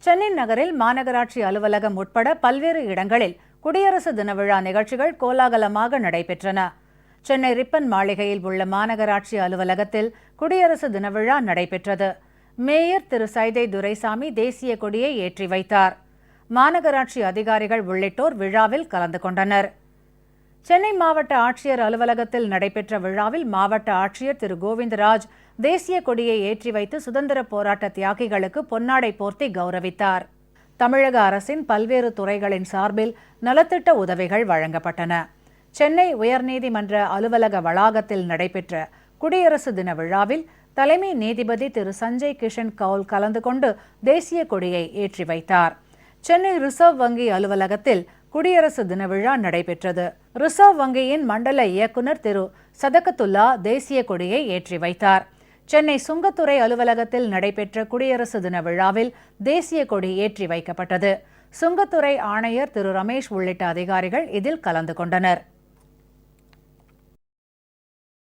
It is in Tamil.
சென்னை நகரில் மாநகராட்சி அலுவலகம் உட்பட பல்வேறு இடங்களில் குடியரசு தின விழா நிகழ்ச்சிகள் கோலாகலமாக நடைபெற்றன. சென்னை ரிப்பன் மாளிகையில் உள்ள மாநகராட்சி அலுவலகத்தில் குடியரசு தின விழா நடைபெற்றது. மேயர் திரு சைதை துரைசாமி தேசிய கொடியை ஏற்றி வைத்தார். மாநகராட்சி அதிகாரிகள் உள்ளிட்டோர் விழாவில் கலந்து கொண்டனர். சென்னை மாவட்ட ஆட்சியர் அலுவலகத்தில் நடைபெற்ற விழாவில் மாவட்ட ஆட்சியர் திரு கோவிந்தராஜ் தேசிய கொடியை ஏற்றி வைத்து சுதந்திர போராட்ட தியாகிகளுக்கு பொன்னாடை போர்த்தி கௌரவித்தார். தமிழக அரசின் பல்வேறு துறைகளின் சார்பில் நலத்திட்ட உதவிகள் வழங்கப்பட்டன. சென்னை உயர்நீதிமன்ற அலுவலக வளாகத்தில் நடைபெற்ற குடியரசு தின விழாவில் தலைமை நீதிபதி திரு சஞ்சய் கிஷன் கவுல் கலந்து கொண்டு தேசிய கொடியை ஏற்றி வைத்தார். சென்னை ரிசர்வ் வங்கி அலுவலகத்தில் குடியரசு தின விழா நடைபெற்றது. ரிசர்வ் வங்கியின் மண்டல இயக்குநர் திரு சதகத்துல்லா தேசிய கொடியை ஏற்றி வைத்தார். சென்னை சுங்கத்துறை அலுவலகத்தில் நடைபெற்ற குடியரசு தின விழாவில் தேசிய கொடி ஏற்றி வைக்கப்பட்டது. சுங்கத்துறை ஆணையர் திரு ரமேஷ் உள்ளிட்ட அதிகாரிகள் இதில் கலந்து கொண்டனர்.